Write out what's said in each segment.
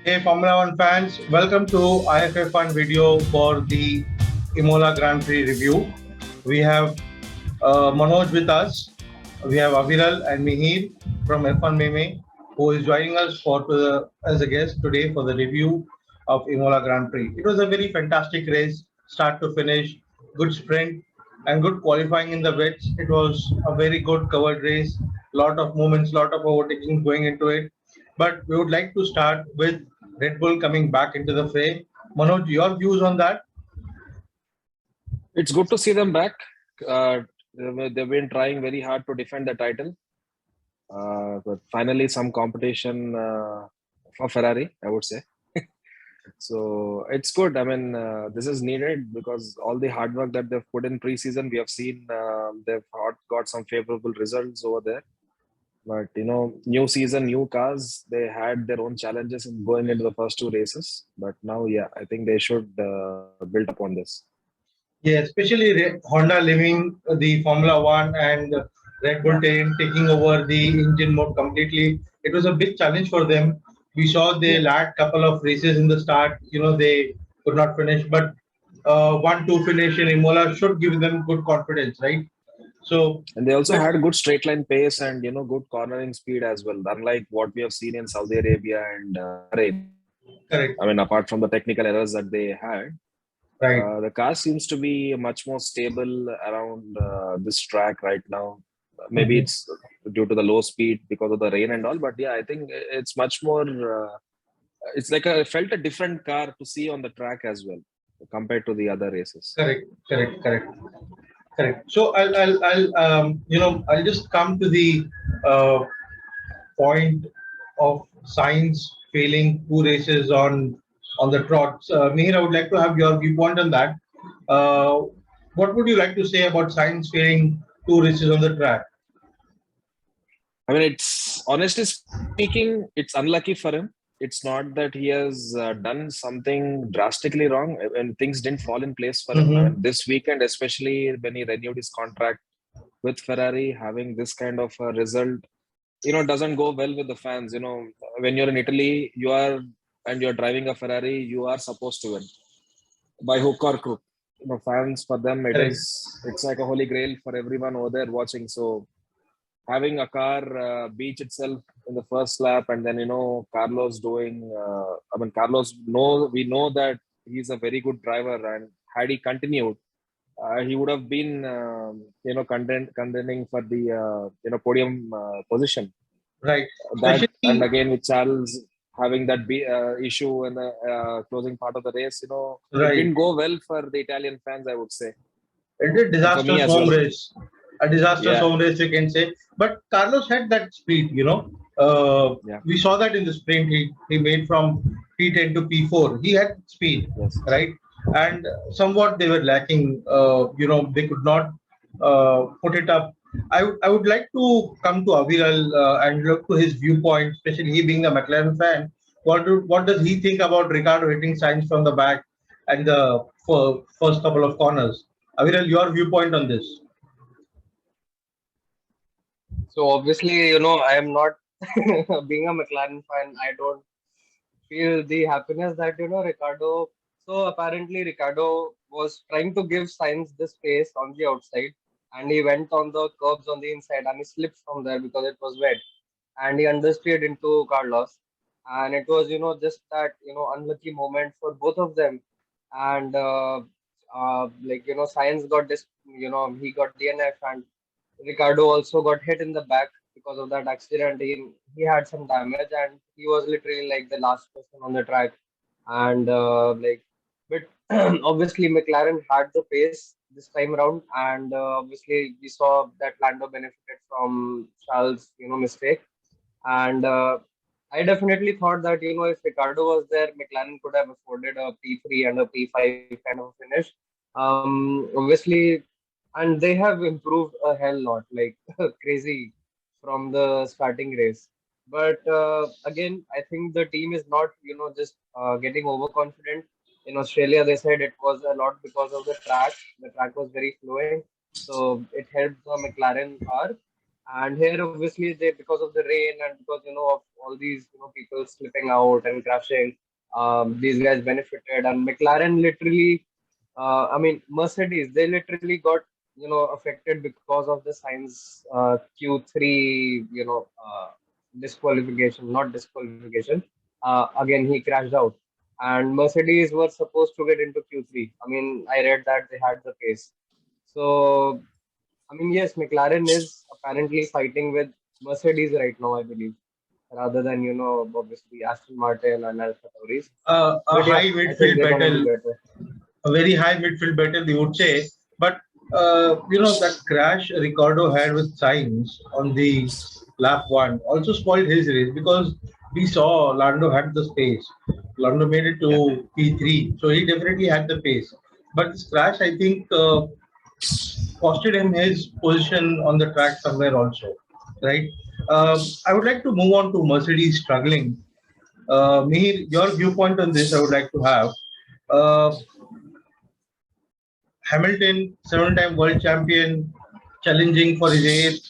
Hey Formula One fans, welcome to IFF1 video for the Imola Grand Prix review. We have Manoj with us. We have Aviral and Mihir from F1 Meme who is joining us as a guest today for the review of Imola Grand Prix. It was a very fantastic race, start to finish, good sprint and good qualifying in the wets. It was a very good covered race, lot of movements, lot of overtaking going into it. But we would like to start with Red Bull coming back into the fray. Manoj, your views on that? It's good to see them back. They've been trying very hard to defend the title. But finally, some competition for Ferrari, I would say. So it's good. I mean, this is needed because all the hard work that they've put in preseason, we have seen they've got some favorable results over there. But new season, new cars, they had their own challenges in going into the first two races. But now, yeah, I think they should build upon this. Yeah, especially Honda leaving the Formula One and Red Bull taking over the engine mode completely. It was a big challenge for them. We saw they Yeah. lacked couple of races in the start. They could not finish, but 1-2 finish in Imola should give them good confidence, right? So, And they also but had good straight line pace and good cornering speed as well. Unlike what we have seen in Saudi Arabia and Bahrain. correct, I mean, apart from the technical errors that they had, right. the car seems to be much more stable around this track right now. Maybe Mhm. it's due to the low speed because of the rain and all, but yeah, I think it's much more. It's like I felt a different car to see on the track as well compared to the other races. Correct, correct, correct. Correct. So I'll just come to the uh, point of science failing two races on the trots. Mihir, I would like to have your viewpoint on that. Uh, what would you like to say about science failing two races on the track? I mean, it's honestly speaking, it's unlucky for him. It's not that he has done something drastically wrong and things didn't fall in place for him. I mean, Mm-hmm. this weekend, especially when he renewed his contract with Ferrari, having this kind of a result, doesn't go well with the fans. When you're in Italy, and you're driving a Ferrari, you are supposed to win by hook or crook. Fans for them, Correct. it's like a holy grail for everyone over there watching. So having a car beach itself in the first lap, and then Carlos doing. I mean, Carlos. We know that he's a very good driver, and had he continued, he would have been contending for the podium position. Right. That and Especially again with Charles having that issue in the closing part of the race, it right. didn't go well for the Italian fans, I would say, It did and for me disastrous as home well. race, a disastrous Yeah, home race, you can say. But Carlos had that speed, yeah, We saw that in the sprint. He made from P10 to P4. He had speed, yes. right? And somewhat they were lacking. They could not put it up. I would like to come to Aviral and look to his viewpoint, especially he being a McLaren fan. What does he think about Ricardo hitting signs from the back and the first couple of corners? Aviral, your viewpoint on this? So obviously, I am not being a McLaren fan. I don't feel the happiness that Ricardo. So apparently, Ricardo was trying to give Sainz the space on the outside, and he went on the curbs on the inside, and he slipped from there because it was wet, and he understeered into Carlos, and it was just that unlucky moment for both of them, and Sainz got this, he got DNF, and Ricardo also got hit in the back because of that accident. He had some damage, and he was literally like the last person on the track. And but obviously McLaren had the pace this time around, and obviously we saw that Lando benefited from Charles' mistake. And I definitely thought that if Ricardo was there, McLaren could have afforded a P3 and a P5 kind of finish. Obviously, and they have improved a hell lot, like crazy from the starting race. But again, I think the team is not just getting overconfident. In Australia, they said it was a lot because of the track. The track was very flowing, so it helped the McLaren car. And here, obviously, they because of the rain and because of all these people slipping out and crashing, these guys benefited. And McLaren literally, I mean Mercedes, they literally got affected because of the Sainz Q3 disqualification, not disqualification. Again, he crashed out, and Mercedes were supposed to get into Q3. I mean, I read that they had the pace. So I mean, yes, McLaren is apparently fighting with Mercedes right now, I believe, rather than obviously Aston Martin and Alfa Tauris. A But yeah, high I think midfield they're gonna do battle, better. a very high midfield battle, they would say. But that crash Ricardo had with Sainz on the lap one also spoiled his race because we saw Lando had the space. Lando made it Yeah. to P3, so he definitely had the pace. But this crash, I think, costed him his position on the track somewhere also, right? I would like to move on to Mercedes struggling. Mihir, your viewpoint on this, I would like to have. Uh, Hamilton, 7-time world champion, challenging for his eighth,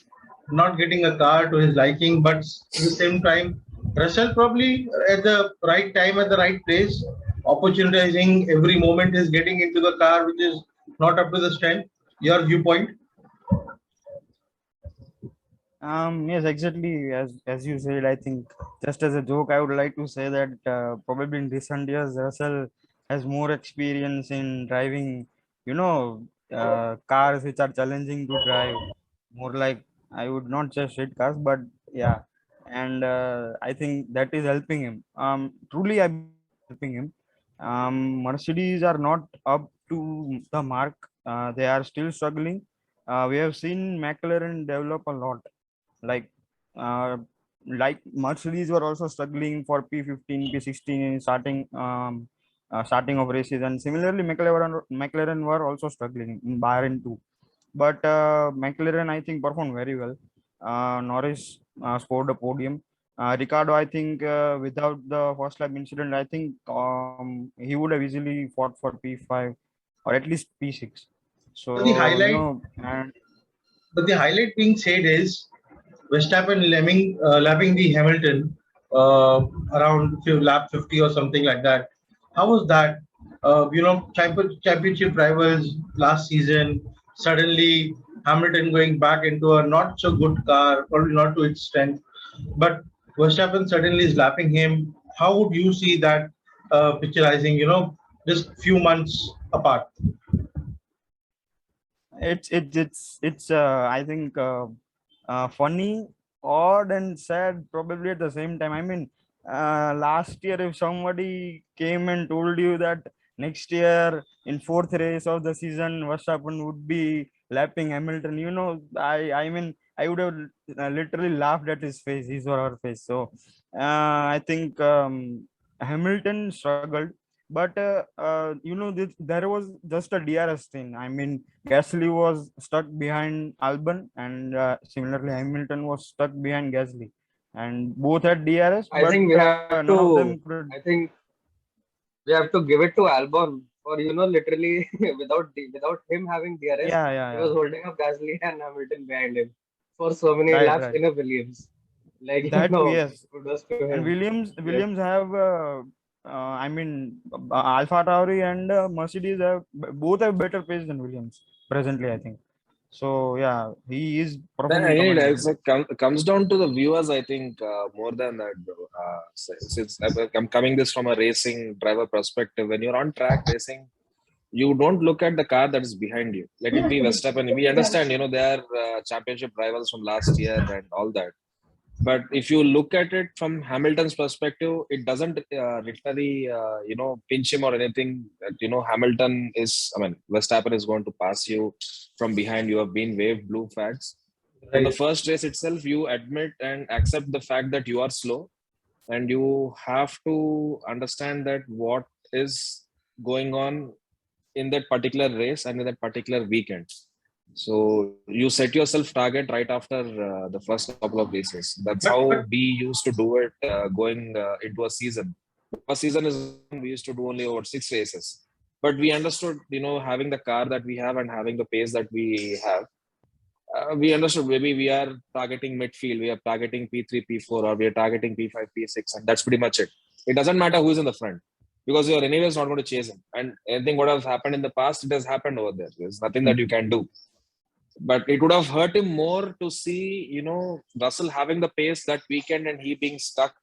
not getting a car to his liking, but at the same time, Russell probably at the right time, at the right place, opportunizing every moment is getting into the car, which is not up to the strength. Your viewpoint? Yes, exactly. As you said, I think just as a joke, I would like to say that probably in recent years, Russell has more experience in driving, cars which are challenging to drive. More like I would not say street cars, but yeah, and I think that is helping him. Truly, I believe that is helping him. Mercedes are not up to the mark. They are still struggling. We have seen McLaren develop a lot like uh, like Mercedes were also struggling for P15, P16 in starting of races, and similarly McLaren were also struggling in Bahrain too. But McLaren I think performed very well. Norris scored a podium. Ricardo, I think without the first lap incident, I think he would have easily fought for P5 or at least P6. But the So highlight, and but the highlight being said is Verstappen lapping the Hamilton around lap 50 or something like that. How was that? Championship rivals last season, suddenly Hamilton going back into a not so good car, probably not to its strength, but Verstappen suddenly is lapping him. How would you see that picturizing, just few months apart? it's I think funny, odd, and sad probably at the same time. I mean, last year if somebody came and told you that next year in fourth race of the season Verstappen would be lapping Hamilton, I mean I would have literally laughed at his face, his or her face. So I think Hamilton struggled, but there was just a DRS thing. I mean, Gasly was stuck behind Albon, and similarly Hamilton was stuck behind Gasly, and both had DRS, I but think we have none of to. them could. I think we have to give it to Albon for literally without him having DRS, Yeah, yeah, he yeah. was holding up Gasly and Hamilton behind him for so many Right, laps right. in a Williams. Like That too, yes. kudos to And him. Yes. Williams have, I mean, Alpha Tauri and Mercedes have both have better pace than Williams presently, I think. So yeah, he is Then performing again, commendable. it's comes down to the viewers. I think more than that, bro. Since I'm coming this from a racing driver perspective, when you're on track racing, you don't look at the car that is behind you. Let it be Verstappen. We understand, they are championship rivals from last year and all that. But if you look at it from Hamilton's perspective, it doesn't literally, pinch him or anything. Hamilton is, I mean, Verstappen is going to pass you from behind. You have been waved blue flags. From the Right. first race itself, you admit and accept the fact that you are slow, and you have to understand that what is going on in that particular race and in that particular weekend. So you set yourself target right after the first couple of races. That's But how but we used to do it going into a season. First season is we used to do only over 6 races, but we understood, having the car that we have and having the pace that we have, We understood maybe we are targeting midfield, we are targeting P3, P4, or we are targeting P5, P6, and that's pretty much it. It doesn't matter who's in the front because you're anyways not going to chase him. And anything what has happened in the past, it has happened over there. There's nothing that you can do. But it would have hurt him more to see, Russell having the pace that weekend and he being stuck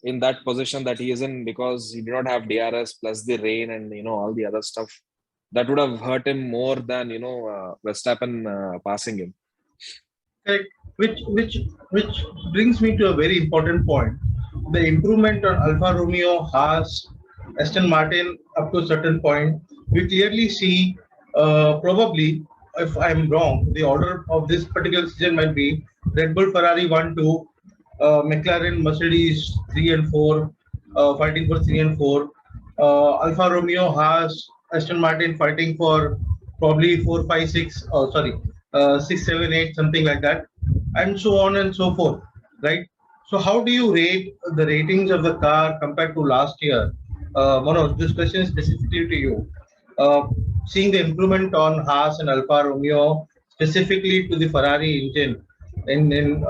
in that position that he is in because he did not have DRS plus the rain and all the other stuff. That would have hurt him more than Verstappen passing him. Correct. Which brings me to a very important point. The improvement on Alfa Romeo, Haas, Aston Martin up to a certain point, we clearly see probably, if I'm wrong, the order of this particular season might be Red Bull, Ferrari 1, 2, McLaren, Mercedes 3 and 4, fighting for 3 and 4, Alfa Romeo, Haas, Aston Martin fighting for probably 4, 5, 6, oh, sorry, 6, 7, 8, something like that, and so on and so forth, right? So, how do you rate the ratings of the car compared to last year? Manoj, this question is specifically to you. Seeing the improvement on Haas and Alfa Romeo, specifically to the Ferrari engine in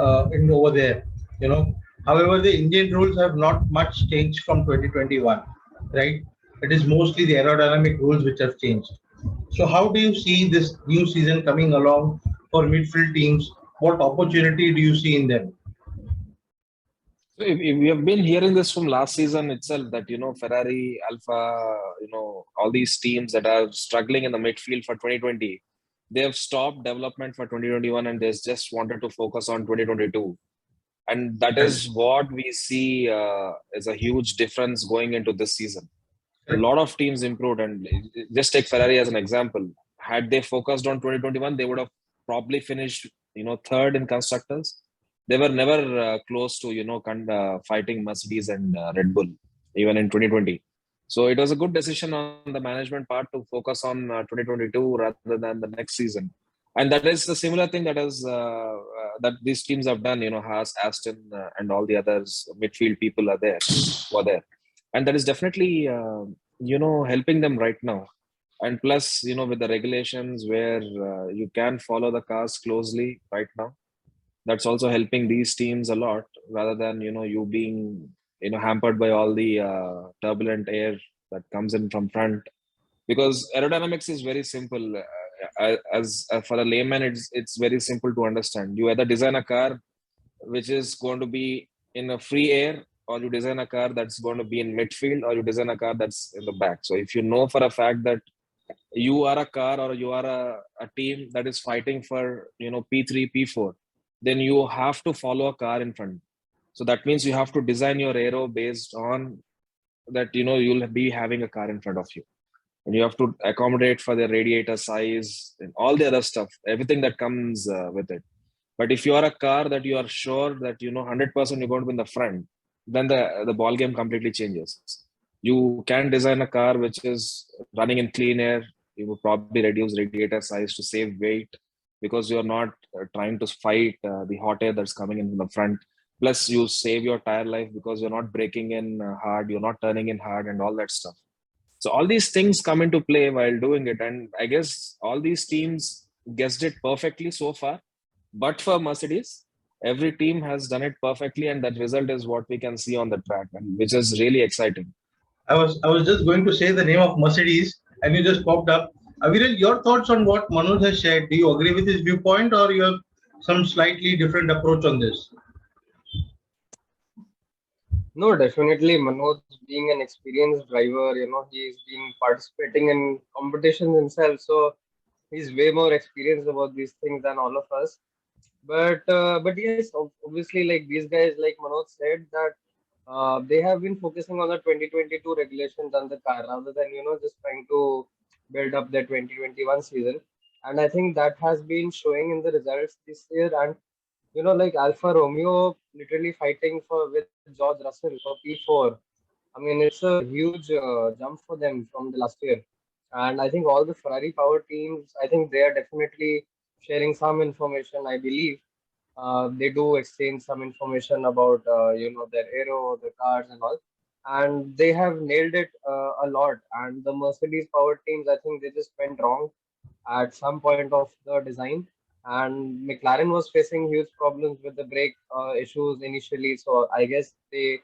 over there, you know. However, the engine rules have not much changed from 2021, right? It is mostly the aerodynamic rules which have changed. So, how do you see this new season coming along for midfield teams? What opportunity do you see in them? So if we have been hearing this from last season itself that Ferrari, Alpha, all these teams that are struggling in the midfield for 2020, they have stopped development for 2021 and they just wanted to focus on 2022. And that is what we see is a huge difference going into this season. A lot of teams improved, and just take Ferrari as an example. Had they focused on 2021, they would have probably finished, third in constructors. They were never close to, fighting Mercedes and Red Bull, even in 2020. So it was a good decision on the management part to focus on 2022 rather than the next season. And that is the similar thing that these teams have done. Haas, Aston, and all the others midfield people were there, and that is definitely helping them right now. And plus, with the regulations where you can follow the cars closely right now, that's also helping these teams a lot rather than you being hampered by all the turbulent air that comes in from front, because aerodynamics is very simple. As for a layman, it's very simple to understand. You either design a car which is going to be in a free air, or you design a car that's going to be in midfield, or you design a car that's in the back. So if you know for a fact that you are a car or you are a team that is fighting for P3, P4, then you have to follow a car in front. So that means you have to design your aero based on that. You'll be having a car in front of you, and you have to accommodate for the radiator size and all the other stuff, everything that comes with it. But if you are a car that you are sure that 100% you're going to be in the front, then the ball game completely changes. You can design a car which is running in clean air. You will probably reduce radiator size to save weight because you're not trying to fight the hot air that's coming in from the front. Plus, you save your tire life because you're not braking in hard, you're not turning in hard, and all that stuff. So all these things come into play while doing it, and I guess all these teams guessed it perfectly so far. But for Mercedes, every team has done it perfectly, and that result is what we can see on the track, and which is really exciting. I was just going to say the name of Mercedes, and you just popped up. Aviral, your thoughts on what Manoj has shared? Do you agree with his viewpoint, or you have some slightly different approach on this? No, definitely Manoj being an experienced driver, he's been participating in competitions himself, so he's way more experienced about these things than all of us. But yes, obviously, like these guys, like Manoj said, that they have been focusing on the 2022 regulations on the car rather than just trying to build up their 2021 season. And I think that has been showing in the results this year. And like Alfa Romeo literally fighting for with George Russell for P4. I mean, it's a huge jump for them from the last year. And I think all the Ferrari power teams, I think they are definitely sharing some information. I believe they do exchange some information about their aero, the cars, and all. And they have nailed it a lot. And the Mercedes power teams, I think they just went wrong at some point of the design. and McLaren was facing huge problems with the brake issues initially. So I guess they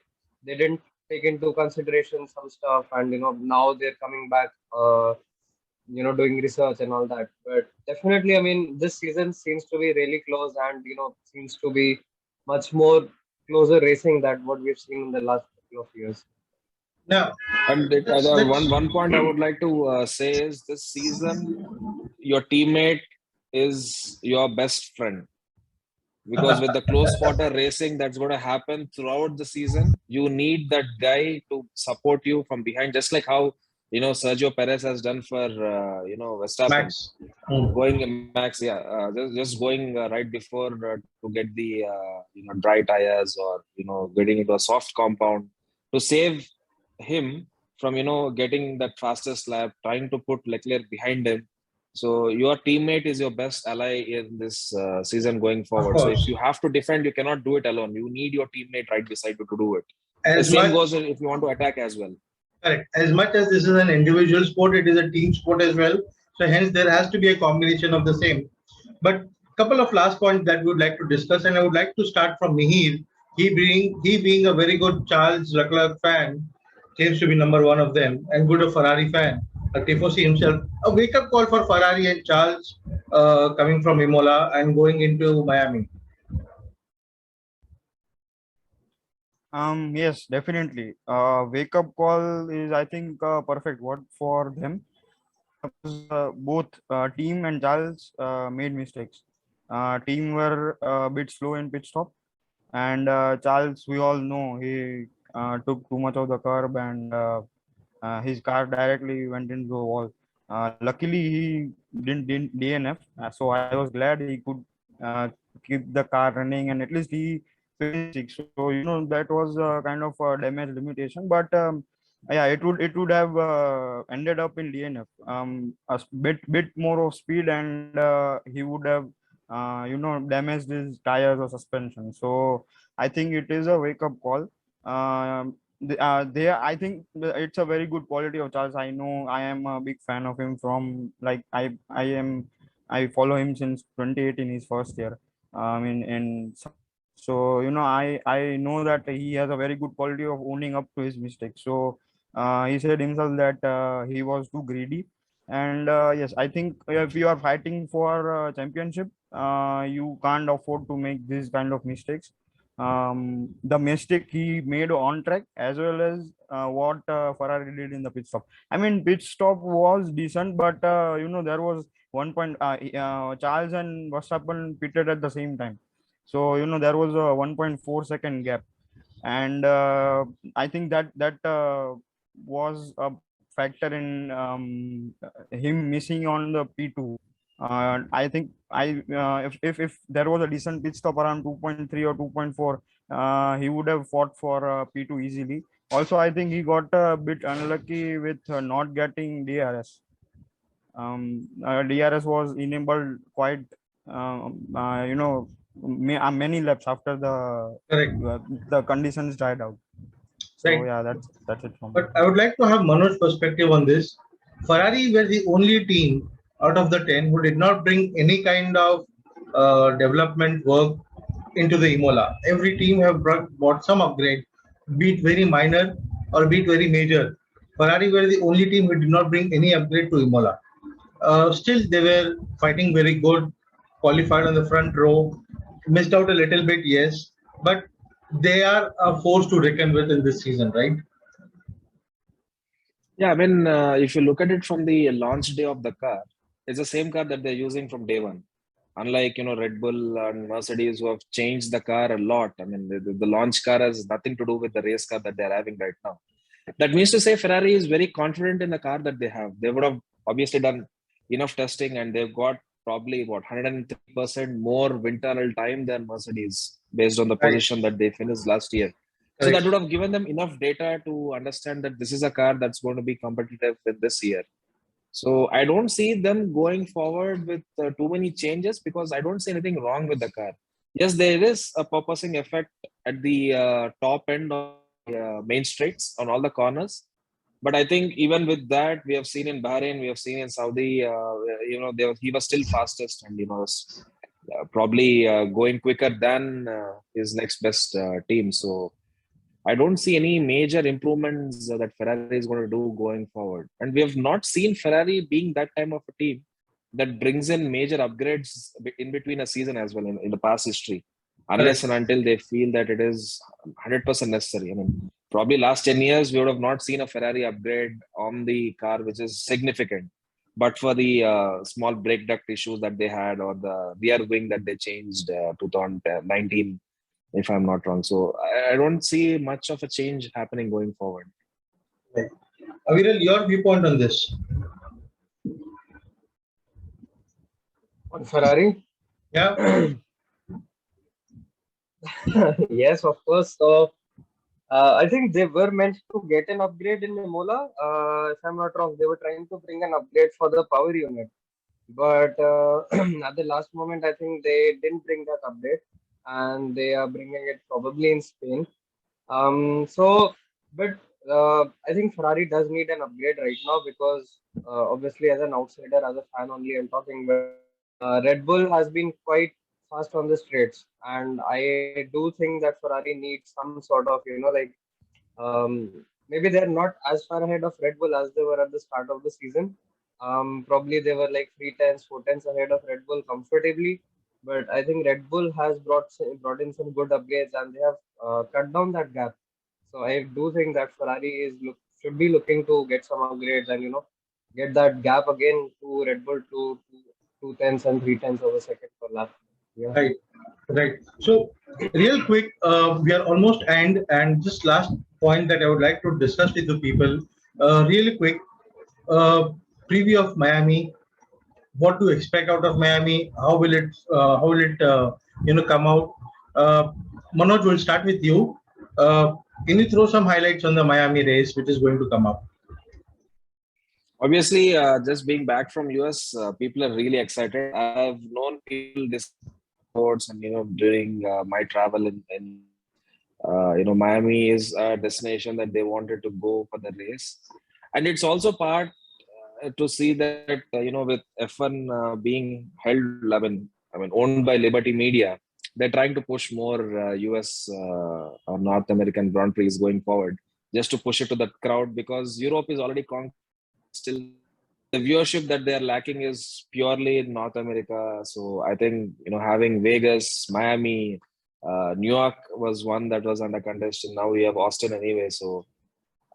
didn't take into consideration some stuff, and now they're coming back, doing research and all that. But definitely, I mean, this season seems to be really close, and seems to be much more closer racing than what we've seen in the last couple of years. Now, And one point I would like to say is this season, your teammate is your best friend. Because with the close quarter racing that's going to happen throughout the season, you need that guy to support you from behind, just like how Sergio Perez has done for Verstappen. Max. Hmm. Going Max, yeah, just going right before to get the dry tires, or getting into a soft compound to save him from getting that fastest lap, trying to put Leclerc behind him. So your teammate is your best ally in this season going Of forward. So if course. you have to defend, you cannot do it alone. You need your teammate right beside you to do it. The As same much goes if you want to attack as well. Correct. As much as this is an individual sport, it is a team sport as well. So hence there has to be a combination of the same. But couple of last points that we would like to discuss, and I would like to start from Mihir. He being a very good Charles Leclerc fan, claims to be number one of them, and good a Ferrari fan, a Tifosi himself. A wake up call for Ferrari and Charles coming from Imola and going into Miami. Yes, definitely. Wake up call is, I think, perfect word for them. Both team and Charles made mistakes. Team were a bit slow in pit stop, and Charles, we all know, he took too much of the curb, and his car directly went into a wall. Luckily, he didn't DNF, so I was glad he could uh, keep the car running, and at least he finished sixth. So that was kind of a damage limitation, but yeah, it would have ended up in DNF. A bit more of speed, and he would have damaged his tires or suspension. So I think it is a wake up call. I think it's a very good quality of Charles. I know, I am a big fan of him from, like, I follow him since 2018, his first year. In so I know that he has a very good quality of owning up to his mistakes. So he said himself that he was too greedy, and yes, I think if you are fighting for championship, you can't afford to make this kind of mistakes. The mistake he made on track, as well as what Ferrari did in the pit stop. I mean, pit stop was decent, but there was one point. Charles and Verstappen pitted at the same time, so there was a 1.4 second gap, and I think that was a factor in him missing on the P2. I think if there was a decent pit stop around 2.3 or 2.4, he would have fought for P2 easily. Also, I think he got a bit unlucky with not getting DRS. DRS was enabled quite, many laps after Correct. the conditions died out. So Right. yeah, that's it from me. But I would like to have Manoj's perspective on this. Ferrari were the only team out of the 10 who did not bring any kind of development work into the Imola. Every team have brought some upgrade, be it very minor or be it very major. Ferrari were the only team who did not bring any upgrade to Imola. Still, they were fighting very good, qualified on the front row, missed out a little bit, yes, but they are a force to reckon with in this season, right? Yeah, I mean, if you look at it from the launch day of the car, it's the same car that they're using from day one. Unlike Red Bull and Mercedes, who have changed the car a lot. I mean, the launch car has nothing to do with the race car that they're having right now. That means to say Ferrari is very confident in the car that they have. They would have obviously done enough testing, and they've got probably 103% more wind tunnel time than Mercedes based on the Right. position that they finished last year. So that Correct. would have given them enough data to understand that this is a car that's going to be competitive in this year. So I don't see them going forward with too many changes, because I don't see anything wrong with the car. Yes, there is a purposing effect at the top end of main straights on all the corners. But I think even with that, we have seen in Bahrain, we have seen in Saudi, he was still fastest, and probably going quicker than his next best team. So I don't see any major improvements that Ferrari is going to do going forward. And we have not seen Ferrari being that time of a team that brings in major upgrades in between a season as well in the past history, unless Correct. and until they feel that it is 100% necessary. I mean, probably last 10 years, we would have not seen a Ferrari upgrade on the car, which is significant. But for the small brake duct issues that they had or the rear wing that they changed 2019, if I'm not wrong. So I don't see much of a change happening going forward. Right. Aviral, your viewpoint on this? On Ferrari? Yeah. Yes, of course. So I think they were meant to get an upgrade in Imola. If I'm not wrong, they were trying to bring an upgrade for the power unit. But at the last moment, I think they didn't bring that update, and they are bringing it probably in Spain. But I think Ferrari does need an upgrade right now because obviously, as an outsider, as a fan only, I'm talking. But Red Bull has been quite fast on the straights, and I do think that Ferrari needs some sort of, maybe they're not as far ahead of Red Bull as they were at the start of the season. Probably they were like 3 tenths, 4 tenths ahead of Red Bull comfortably. But I think Red Bull has brought in some good upgrades and they have cut down that gap. So I do think that Ferrari should be looking to get some upgrades and get that gap again to Red Bull to 2 tenths and 3 tenths of a second per lap. Yeah. Right. Right. So, real quick, we are almost and just last point that I would like to discuss with the people. Really quick, uh, preview of Miami. What to expect out of Miami? How will it come out? Manoj, will start with you. Can you throw some highlights on the Miami race, which is going to come up? Obviously, just being back from US, people are really excited. I've known people this sports and during my travel in Miami is a destination that they wanted to go for the race, and it's also part to see that with F1 being held, I mean owned by Liberty Media, they're trying to push more US or North American Grand Prix going forward, just to push it to the crowd because Europe is already still the viewership that they are lacking is purely in North America. So I think having Vegas, Miami, New York was one that was under contest, and now we have Austin anyway. So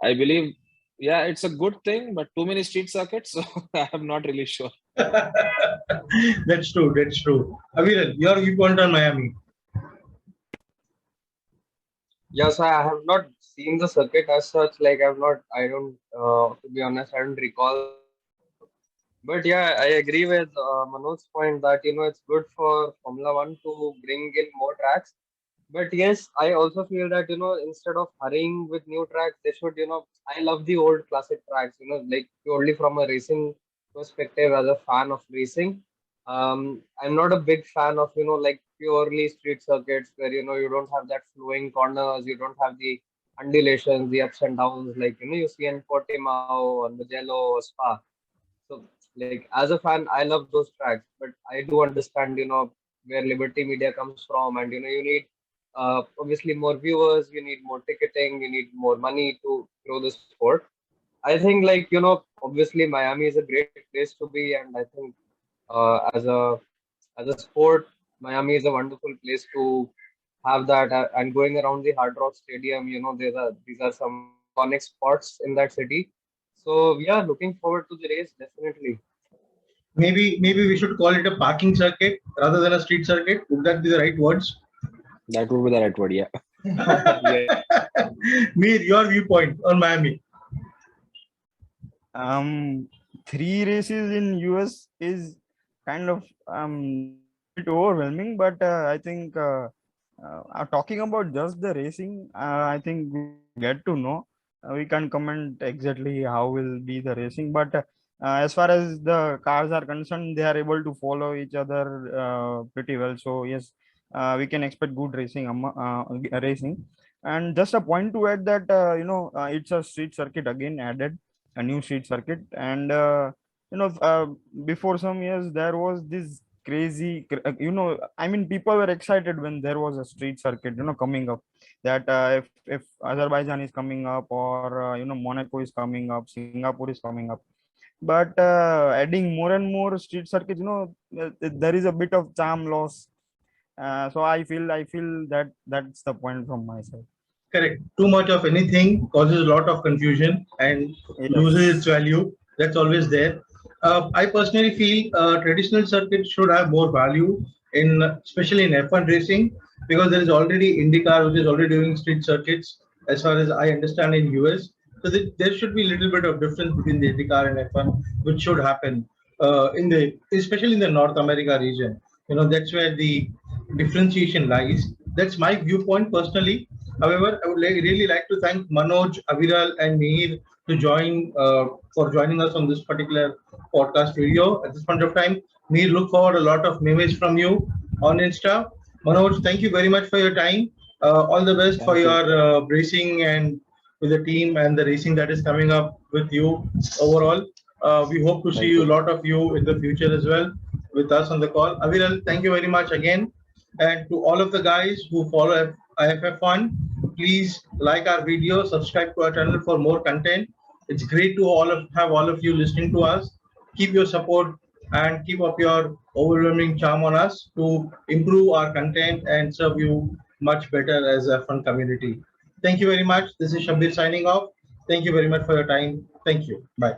I believe, yeah, it's a good thing, but too many street circuits, so I'm not really sure. That's true. That's true. Aviral, your viewpoint on Miami. Yeah, so I have not seen the circuit as such. Like to be honest, I don't recall. But yeah, I agree with Manoj's point that it's good for Formula One to bring in more tracks. But yes, I also feel that instead of hurrying with new tracks, they should I love the old classic tracks. Like purely from a racing perspective, as a fan of racing. I'm not a big fan of like purely street circuits where you don't have that flowing corners, you don't have the undulations, the ups and downs like you see in Portimao or Mugello or Spa. So, like as a fan, I love those tracks, but I do understand, where Liberty Media comes from, and you need obviously more viewers, you need more ticketing, you need more money to grow the sport. I think, like obviously Miami is a great place to be, and I think as a sport, Miami is a wonderful place to have that. And going around the Hard Rock Stadium, these are some iconic spots in that city. So yeah, looking forward to the race definitely. Maybe we should call it a parking circuit rather than a street circuit. Would that be the right words? That would be the right word, yeah. Yeah. Mir, your viewpoint on Miami. Three races in US is kind of bit overwhelming, but I think talking about just the racing, I think we get to know. We can't comment exactly how will be the racing, but as far as the cars are concerned, they are able to follow each other pretty well. So yes, we can expect good racing. And just a point to add that it's a street circuit again added, a new street circuit, and before some years there was this crazy. I mean, people were excited when there was a street circuit, coming up. That if Azerbaijan is coming up, or Monaco is coming up, Singapore is coming up. But adding more and more street circuits, there is a bit of charm loss. So I feel that that's the point from my side. Correct. Too much of anything causes a lot of confusion and loses its Yes. value. That's always there. I personally feel traditional circuits should have more value in, especially in F1 racing, because there is already IndyCar, which is already doing street circuits, as far as I understand in US. So there should be a little bit of difference between the IndyCar and F1, which should happen in the, especially in the North America region. That's where the differentiation lies. That's my viewpoint personally. However, I would really like to thank Manoj, Aviral, and Mihir to for joining us on this particular podcast video. At this point of time, Mihir, look forward a lot of memes from you on Insta. Manoj, thank you very much for your time. All the best for Thank you. your racing and with the team and the racing that is coming up with you overall. We hope to see Thank you, a you. lot of you in the future as well with us on the call. Aviral, thank you very much again. And to all of the guys who follow IFF1, please like our video, subscribe to our channel for more content. It's great to have all of you listening to us. Keep your support and keep up your overwhelming charm on us to improve our content and serve you much better as a fun community. Thank you very much. This is Shabbir signing off. Thank you very much for your time. Thank you. Bye.